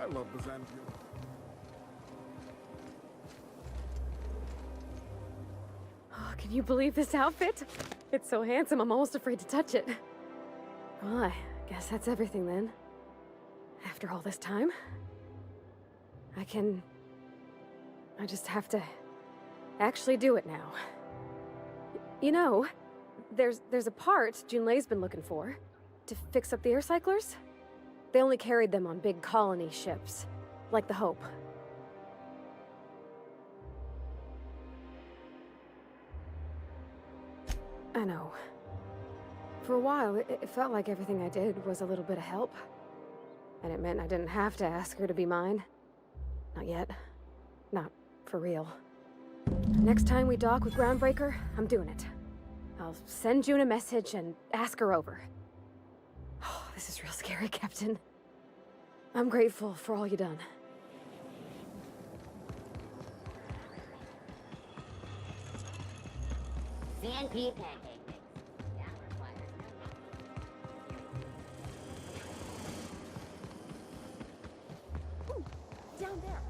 I love Byzantium. Oh, can you believe this outfit? It's so handsome, I'm almost afraid to touch it. Well, I guess that's everything then. After all this time, I just have to actually do it now. You know, there's a part Junlei's been looking for to fix up the air cyclers. They only carried them on big colony ships, like the Hope. I know. For a while, it felt like everything I did was a little bit of help. And it meant I didn't have to ask her to be mine. Not yet. Not for real. Next time we dock with Groundbreaker, I'm doing it. I'll send June a message and ask her over. Oh, this is real scary, Captain. I'm grateful for all you done. CNP pancake mix. That requires no. Ooh, down there.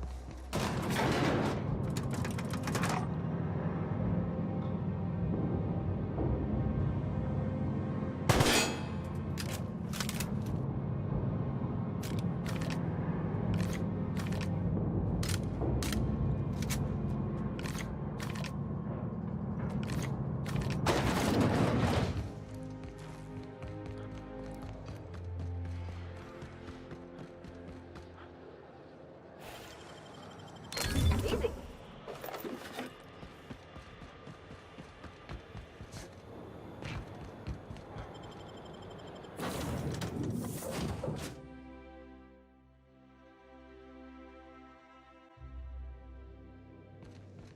Easy.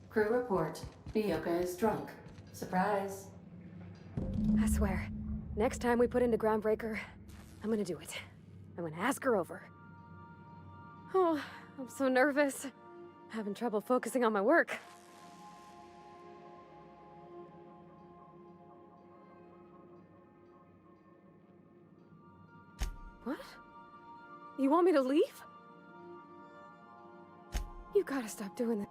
Crew report. Bioka is drunk. Surprise. I swear, next time we put into Groundbreaker, I'm gonna do it. I'm gonna ask her over. Oh, I'm so nervous. Having trouble focusing on my work. What? You want me to leave? You gotta stop doing that.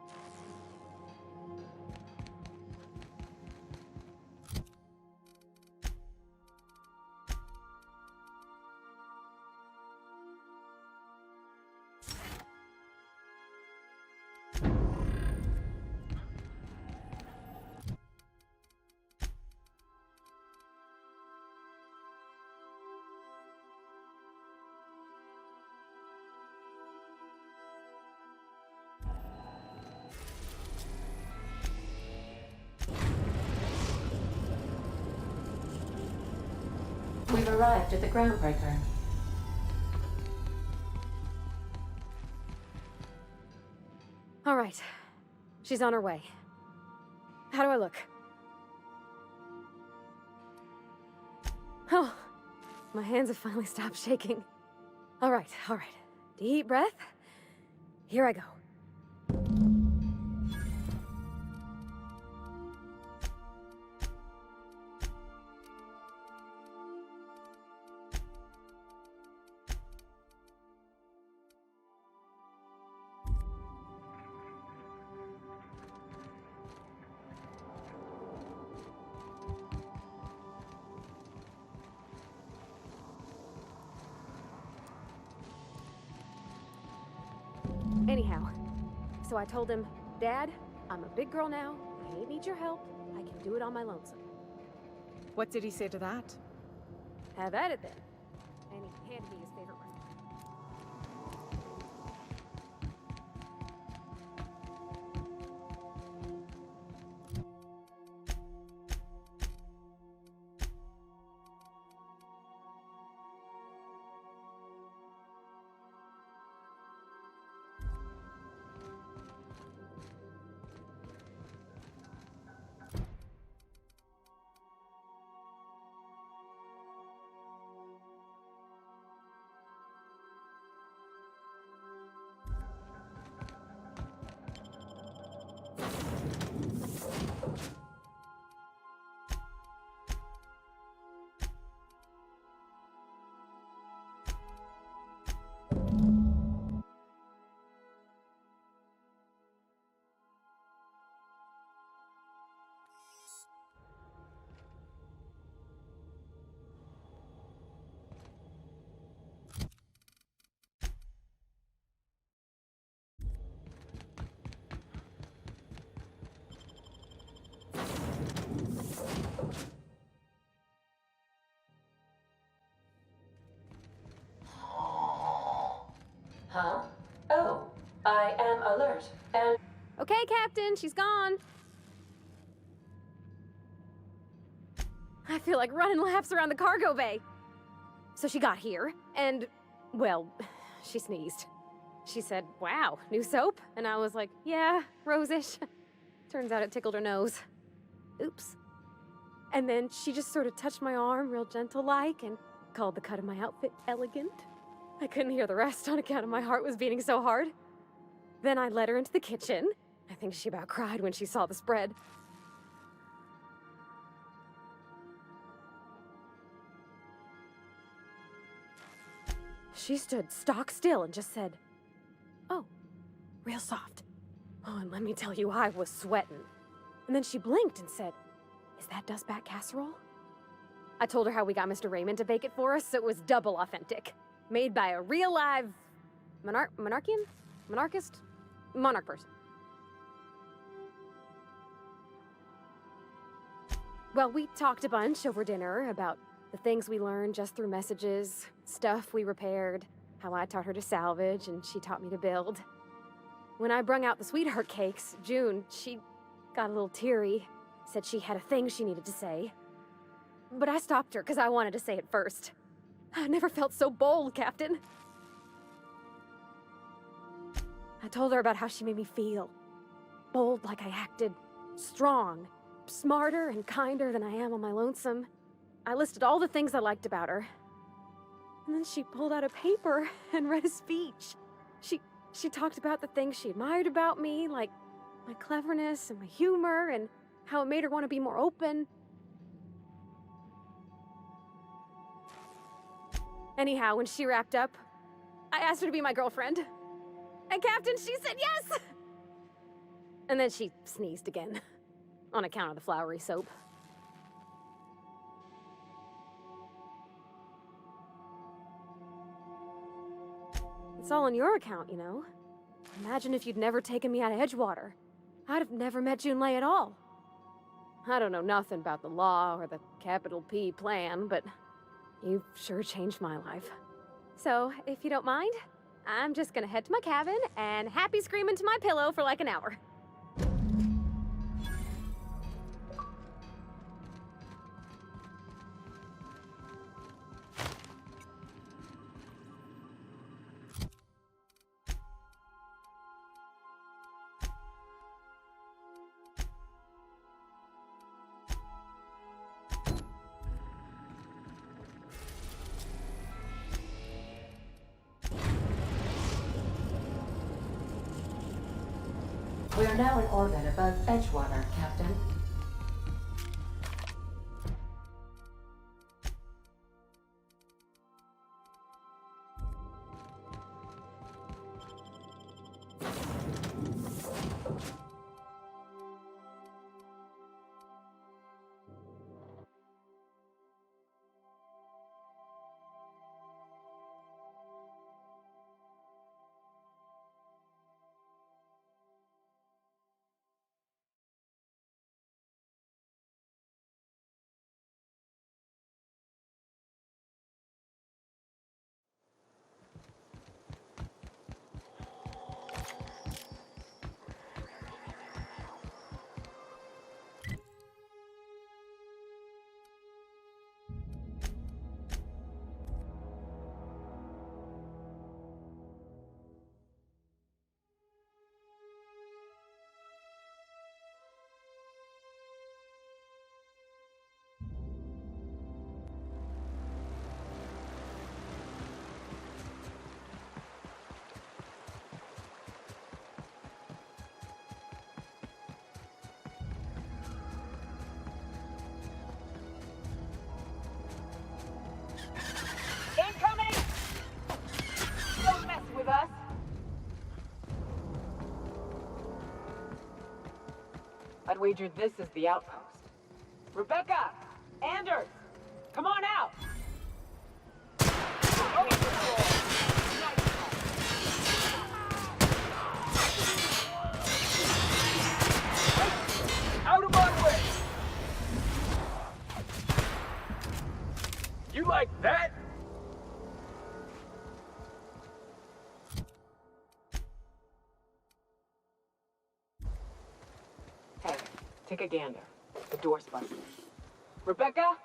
We've arrived at the Groundbreaker. All right. She's on her way. How do I look? Oh, my hands have finally stopped shaking. All right, all right. Deep breath. Here I go. Anyhow, so I told him, Dad, I'm a big girl now. I ain't need your help. I can do it on my lonesome. What did he say to that? Have at it then. And he handed me his favorite recipe. Huh? Oh, I am alert. And Okay, Captain, she's gone. I feel like running laps around the cargo bay. So she got here, and, well, she sneezed. She said, "Wow, new soap?" And I was like, "Yeah, rose-ish." Turns out it tickled her nose. Oops. And then she just sort of touched my arm real gentle-like and called the cut of my outfit elegant. I couldn't hear the rest on account of my heart was beating so hard. Then I led her into the kitchen. I think she about cried when she saw the spread. She stood stock still and just said, "Oh, real soft." Oh, and let me tell you, I was sweating. And then she blinked and said, "Is that dustbat casserole?" I told her how we got Mr. Raymond to bake it for us, so it was double authentic. Made by a real live monarch person. Well, we talked a bunch over dinner about the things we learned just through messages, stuff we repaired, how I taught her to salvage and she taught me to build. When I brung out the sweetheart cakes, June, she got a little teary, said she had a thing she needed to say. But I stopped her because I wanted to say it first. I never felt so bold, Captain. I told her about how she made me feel. Bold like I acted, strong, smarter and kinder than I am on my lonesome. I listed all the things I liked about her. And then she pulled out a paper and read a speech. She talked about the things she admired about me, like my cleverness and my humor, and how it made her want to be more open. Anyhow, when she wrapped up, I asked her to be my girlfriend. And Captain, she said yes! And then she sneezed again, on account of the flowery soap. It's all on your account, you know. Imagine if you'd never taken me out of Edgewater. I'd have never met Junlei at all. I don't know nothing about the law or the capital P plan, but you've sure changed my life. So, if you don't mind, I'm just gonna head to my cabin and happy scream into my pillow for like an hour. we are now in orbit above Edgewater, Captain. Incoming! Don't mess with us! I'd wager this is the outpost. Rebecca! Anders! Come on out! Out of my way! You like that? take a gander. The door's busted. Rebecca?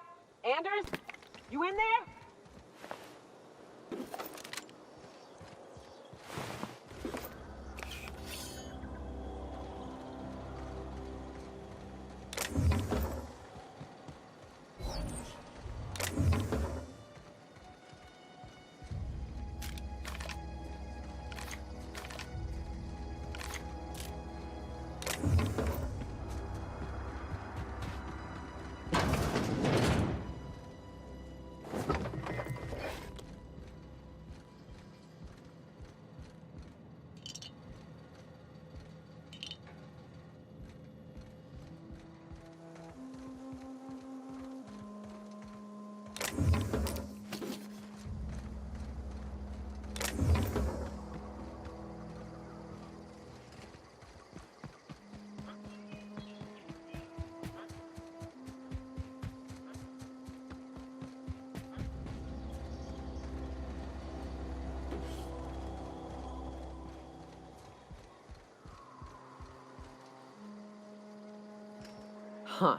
Anders? You in there? Huh.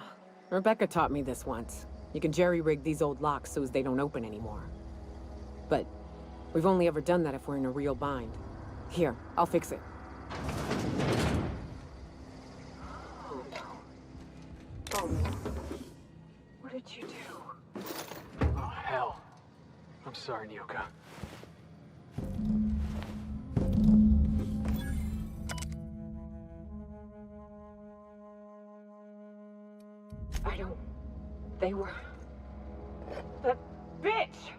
Rebecca taught me this once. You can jerry-rig these old locks so as they don't open anymore. But we've only ever done that if we're in a real bind. Here, I'll fix it. Oh no. What did you do? Oh, hell. I'm sorry, Nyoka. They were... That bitch!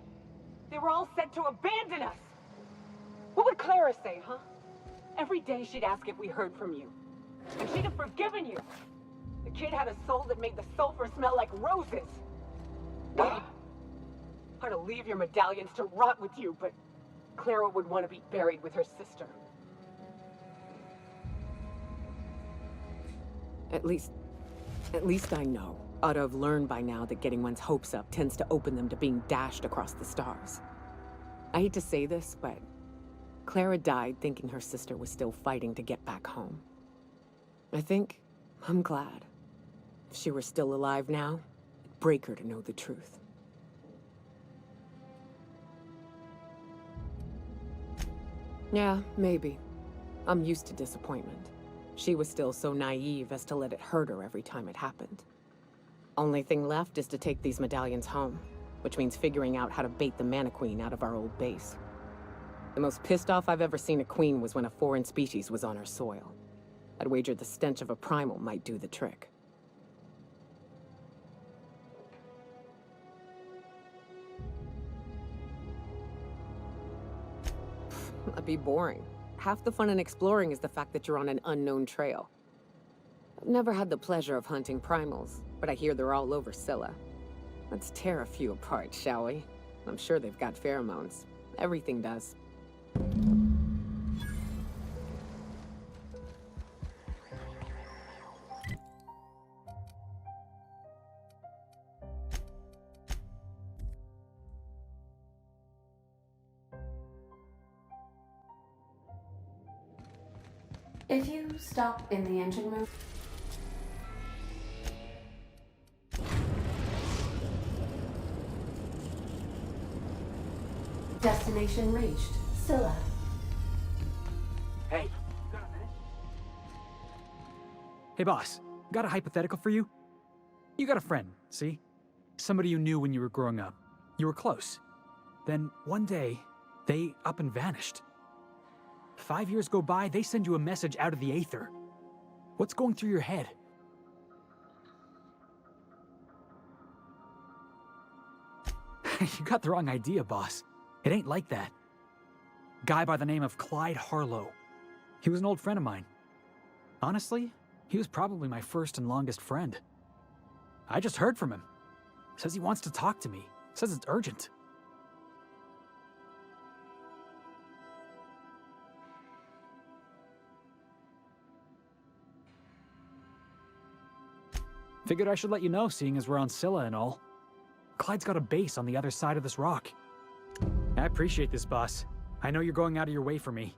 They were all set to abandon us! What would Clara say, huh? Every day she'd ask if we heard from you. And she'd have forgiven you. The kid had a soul that made the sulfur smell like roses. Hard to leave your medallions to rot with you, but Clara would want to be buried with her sister. At least I know. Ought to have learned by now that getting one's hopes up tends to open them to being dashed across the stars. I hate to say this, but Clara died thinking her sister was still fighting to get back home. I'm glad. If she were still alive now, it'd break her to know the truth. Yeah, maybe. I'm used to disappointment. She was still so naive as to let it hurt her every time it happened. Only thing left is to take these medallions home, which means figuring out how to bait the Mana Queen out of our old base. The most pissed off I've ever seen a queen was when a foreign species was on her soil. I'd wager the stench of a primal might do the trick. That'd be boring. Half the fun in exploring is the fact that you're on an unknown trail. I've never had the pleasure of hunting primals, but I hear they're all over Scylla. Let's tear a few apart, shall we? I'm sure they've got pheromones. Everything does. If you stop in the engine room... Destination reached. Scylla. Hey. Hey, boss. Got a hypothetical for you? You got a friend, see? Somebody you knew when you were growing up. You were close. Then, one day, they up and vanished. 5 years go by, they send you a message out of the aether. What's going through your head? You got the wrong idea, boss. It ain't like that. Guy by the name of Clyde Harlow. He was an old friend of mine. Honestly, he was probably my first and longest friend. I just heard from him. Says he wants to talk to me. Says it's urgent. Figured I should let you know, seeing as we're on Scylla and all. Clyde's got a base on the other side of this rock. I appreciate this, boss. I know you're going out of your way for me.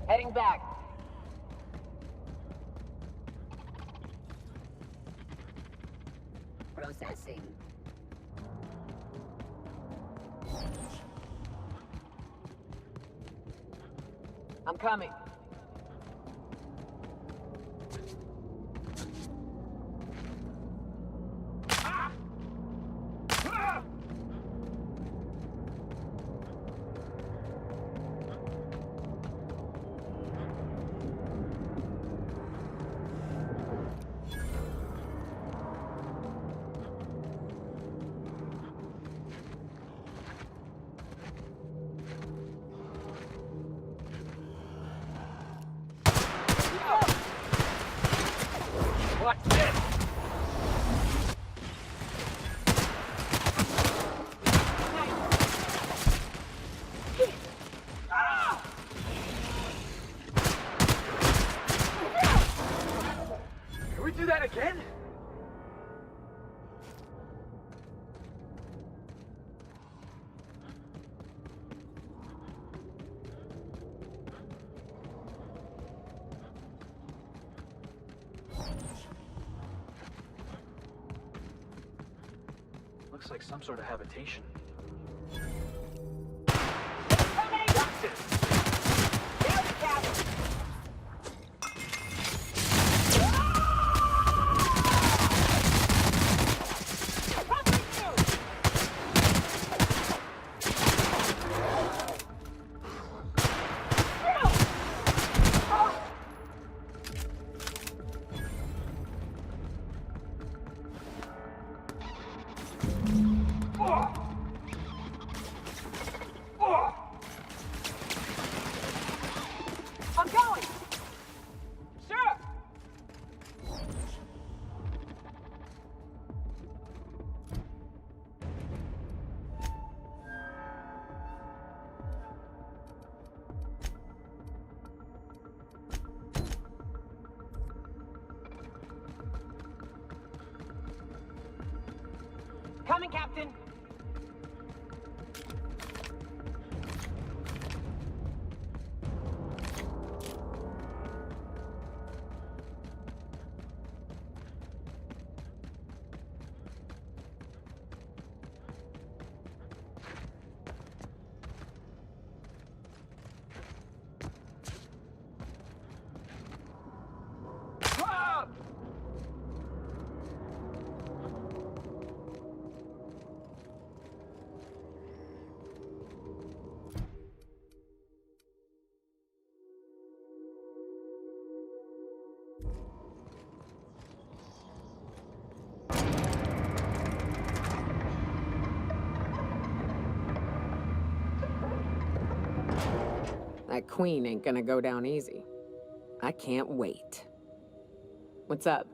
Heading back. Processing. I'm coming. What's this? Can we do that again? Looks like some sort of habitation. Got this! I'm going! Sure! Coming, Captain! That queen ain't gonna go down easy. I can't wait. What's up?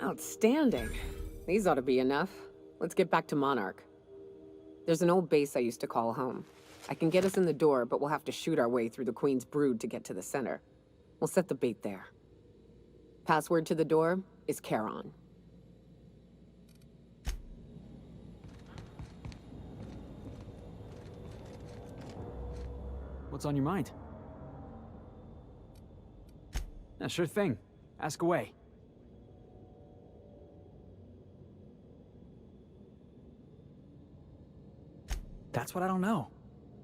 Outstanding. These ought to be enough. Let's get back to Monarch. There's an old base I used to call home. I can get us in the door, but we'll have to shoot our way through the Queen's brood to get to the center. We'll set the bait there. Password to the door is Charon. What's on your mind? Yeah, sure thing. Ask away. That's what I don't know.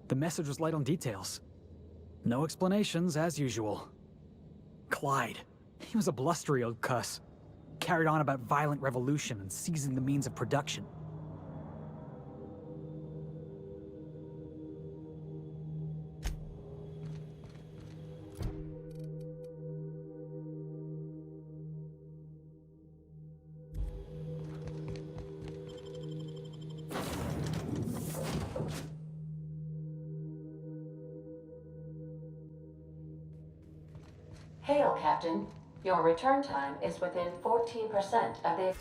The message was light on details. No explanations, as usual. Clyde. He was a blustery old cuss. Carried on about violent revolution and seizing the means of production. Hail, Captain. Your return time is within 14% of the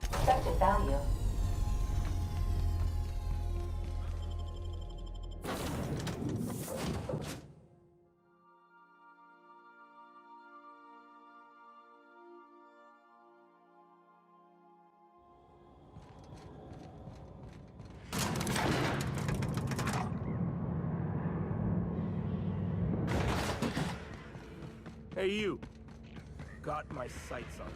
expected value. Hey, you. Got my sights on you.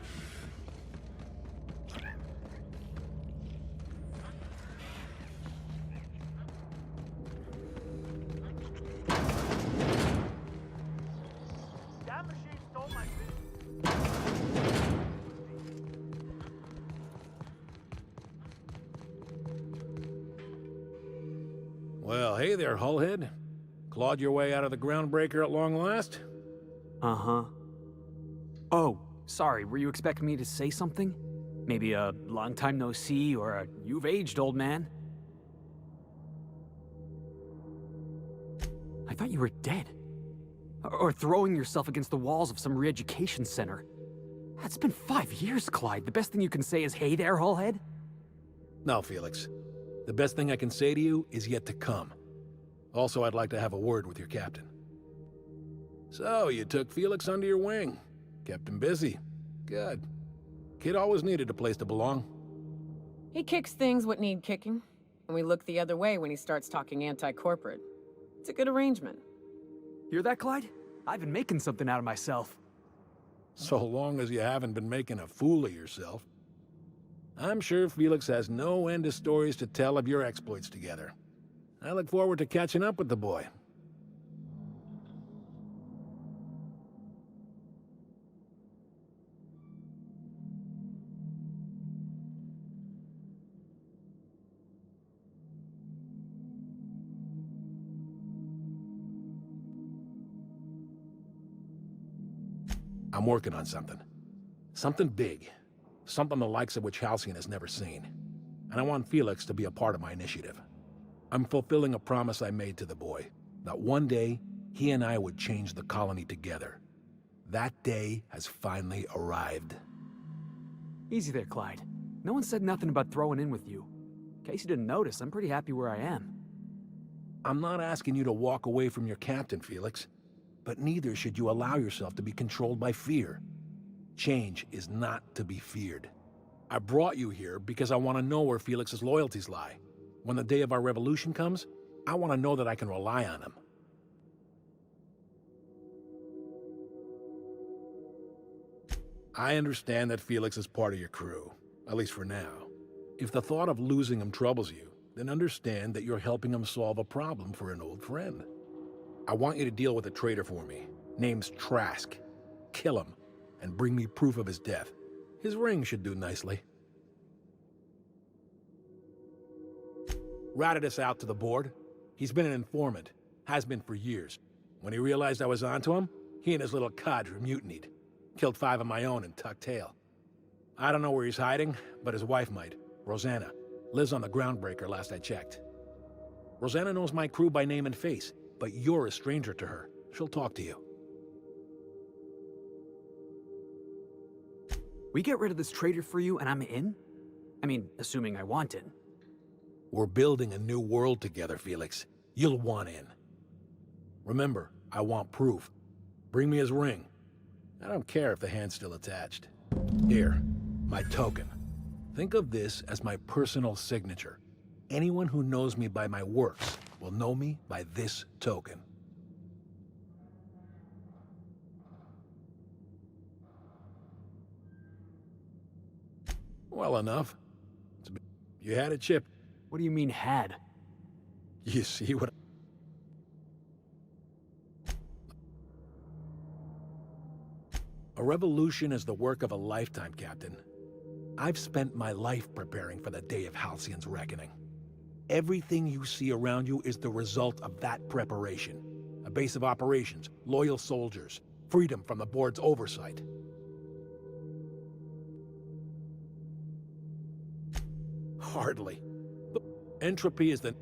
That machine stole my Well, hey there, Hullhead. Clawed your way out of the groundbreaker at long last? Uh-huh. Oh, sorry, were you expecting me to say something? Maybe a long time no see, or a you've aged, old man? I thought you were dead. Or throwing yourself against the walls of some re-education center. It's been 5 years, Clyde. The best thing you can say is, hey there, Hullhead? No, Felix. The best thing I can say to you is yet to come. Also, I'd like to have a word with your captain. So, you took Felix under your wing. Kept him busy. Good. Kid always needed a place to belong. He kicks things what need kicking, and we look the other way when he starts talking anti-corporate. It's a good arrangement. Hear that, Clyde? I've been making something out of myself. So long as you haven't been making a fool of yourself. I'm sure Felix has no end of stories to tell of your exploits together. I look forward to catching up with the boy. I'm working on something. Something big. Something the likes of which Halcyon has never seen. And I want Felix to be a part of my initiative. I'm fulfilling a promise I made to the boy, that one day, he and I would change the colony together. That day has finally arrived. Easy there, Clyde. No one said nothing about throwing in with you. In case you didn't notice, I'm pretty happy where I am. I'm not asking you to walk away from your captain, Felix. But neither should you allow yourself to be controlled by fear. Change is not to be feared. I brought you here because I want to know where Felix's loyalties lie. When the day of our revolution comes, I want to know that I can rely on him. I understand that Felix is part of your crew, at least for now. If the thought of losing him troubles you, then understand that you're helping him solve a problem for an old friend. I want you to deal with a traitor for me. Name's Trask. Kill him, and bring me proof of his death. His ring should do nicely. Ratted us out to the board. He's been an informant. Has been for years. When he realized I was onto him, He and his little cadre mutinied. Killed 5 of my own and tucked tail. I don't know where he's hiding, but his wife might. Rosanna. Lives on the Groundbreaker last I checked. Rosanna knows my crew by name and face, but you're a stranger to her. She'll talk to you. We get rid of this traitor for you and I'm in? I mean, assuming I want in. We're building a new world together, Felix. You'll want in. Remember, I want proof. Bring me his ring. I don't care if the hand's still attached. Here, my token. Think of this as my personal signature. Anyone who knows me by my works will know me by this token. Well enough. You had it, Chip. What do you mean, had? You see what... A revolution is the work of a lifetime, Captain. I've spent my life preparing for the day of Halcyon's reckoning. Everything you see around you is the result of that preparation. A base of operations, loyal soldiers, freedom from the board's oversight. Hardly. Entropy is the...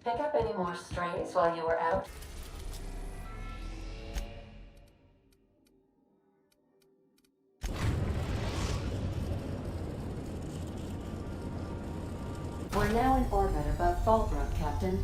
Pick up any more strays while you were out? We're now in orbit above Fallbrook, Captain.